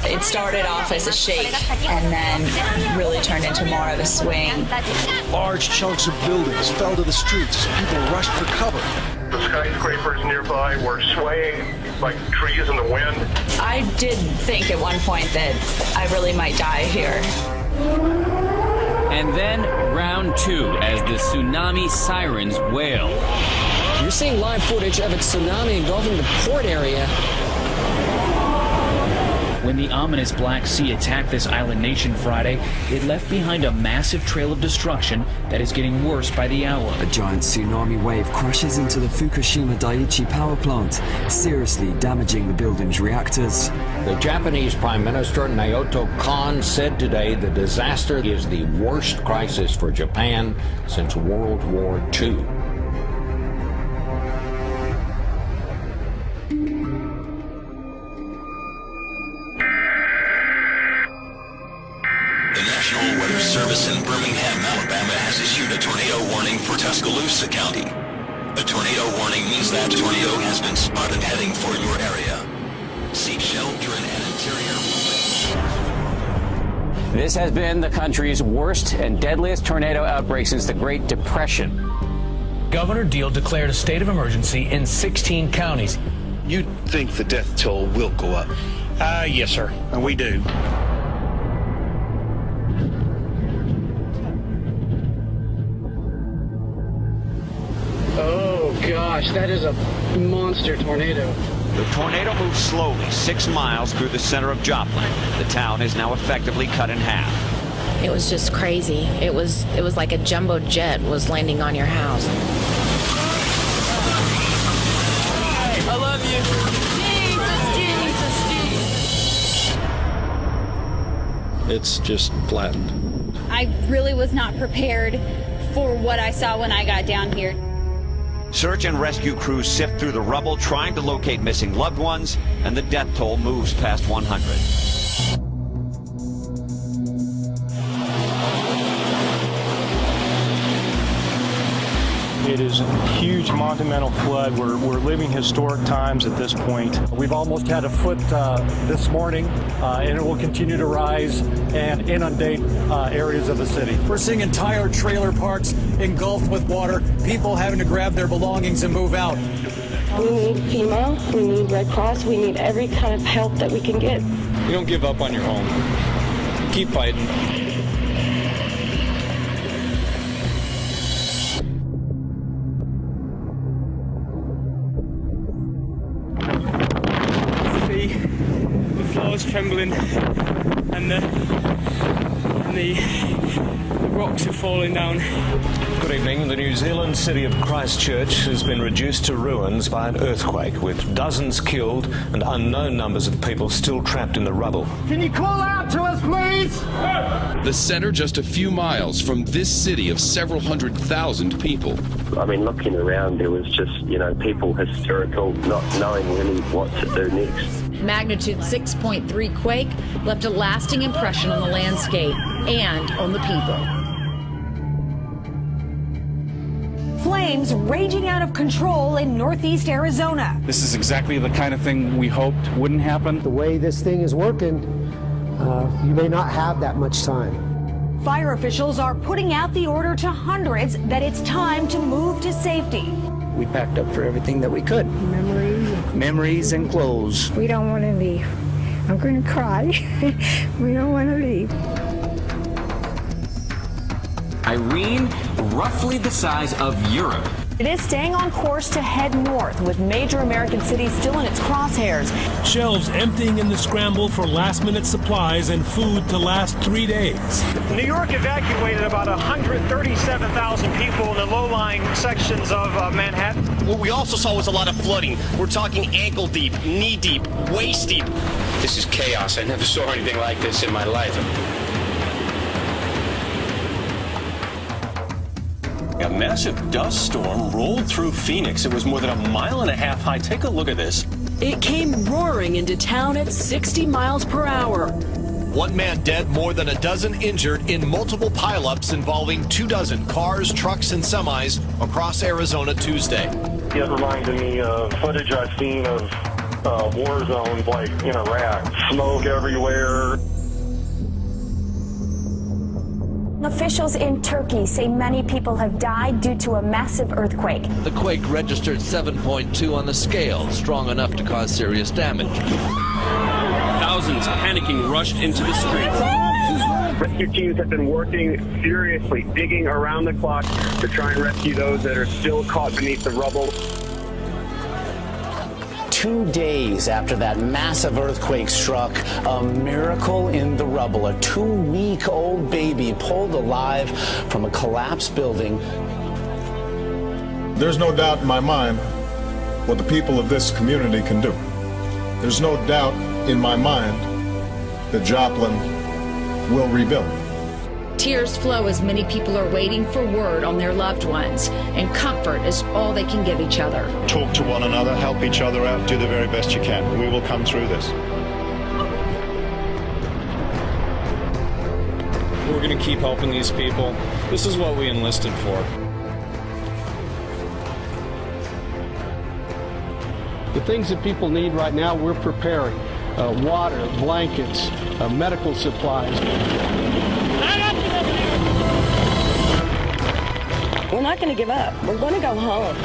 It started off as a shake and then really turned into more of a swing. Large chunks of buildings fell to the streets as people rushed for cover. The skyscrapers nearby were swaying like trees in the wind. I did think at one point that I really might die here. And then round two as the tsunami sirens wail. You're seeing live footage of a tsunami engulfing the port area. When the ominous Black Sea attacked this island nation Friday, it left behind a massive trail of destruction that is getting worse by the hour. A giant tsunami wave crashes into the Fukushima Daiichi power plant, seriously damaging the building's reactors. The Japanese Prime Minister Naoto Kan said today the disaster is the worst crisis for Japan since World War II. The National Weather Service in Birmingham, Alabama has issued a tornado warning for Tuscaloosa County. A tornado warning means that a tornado has been spotted heading for your area. Seek shelter in an interior building. This has been the country's worst and deadliest tornado outbreak since the Great Depression. Governor Deal declared a state of emergency in 16 counties. You think the death toll will go up? Yes, sir. And we do. Oh gosh, that is a monster tornado. The tornado moved slowly 6 miles through the center of Joplin. The town is now effectively cut in half. It was just crazy. It was like a jumbo jet was landing on your house. I love you. It's just flattened. I really was not prepared for what I saw when I got down here. Search and rescue crews sift through the rubble trying to locate missing loved ones, and the death toll moves past 100. It is a huge monumental flood. We're living historic times at this point. We've almost had a foot this morning, and it will continue to rise and inundate areas of the city. We're seeing entire trailer parks engulfed with water, people having to grab their belongings and move out. We need FEMA, we need Red Cross, we need every kind of help that we can get. You don't give up on your home. Keep fighting. The floor is trembling and the rocks are falling down. Good evening. The New Zealand city of Christchurch has been reduced to ruins by an earthquake, with dozens killed and unknown numbers of people still trapped in the rubble. Can you call out to us, please? The center just a few miles from this city of several 100,000 people. I mean, looking around, there was just, people hysterical, not knowing really what to do next. Magnitude 6.3 quake left a lasting impression on the landscape and on the people. Flames raging out of control in northeast Arizona. This is exactly the kind of thing we hoped wouldn't happen. The way this thing is working, you may not have that much time. Fire officials are putting out the order to hundreds that it's time to move to safety. We packed up for everything that we could. Memories and clothes. We don't want to leave. I'm going to cry. We don't want to leave. Irene, roughly the size of Europe. It is staying on course to head north, with major American cities still in its crosshairs. Shelves emptying in the scramble for last-minute supplies and food to last 3 days. New York evacuated about 137,000 people in the low-lying sections of Manhattan. What we also saw was a lot of flooding. We're talking ankle deep, knee deep, waist deep. This is chaos. I never saw anything like this in my life. A massive dust storm rolled through Phoenix. It was more than 1.5 miles high. Take a look at this. It came roaring into town at 60 miles per hour. 1 man dead, more than a dozen injured in multiple pileups involving 24 cars, trucks, and semis across Arizona Tuesday. It reminded me of footage I've seen of war zones like in Iraq. Smoke everywhere. Officials in Turkey say many people have died due to a massive earthquake. The quake registered 7.2 on the scale, strong enough to cause serious damage. Thousands panicking rushed into the streets. Rescue teams have been working furiously, digging around the clock to try and rescue those that are still caught beneath the rubble. 2 days after that massive earthquake struck, a miracle in the rubble. A 2-week-old baby pulled alive from a collapsed building. There's no doubt in my mind what the people of this community can do. There's no doubt in my mind that Joplin will rebuild. Tears flow as many people are waiting for word on their loved ones, and comfort is all they can give each other. Talk to one another, help each other out, do the very best you can. We will come through this. We're going to keep helping these people. This is what we enlisted for. The things that people need right now, we're preparing. Water, blankets, medical supplies. We're not going to give up. We're going to go home.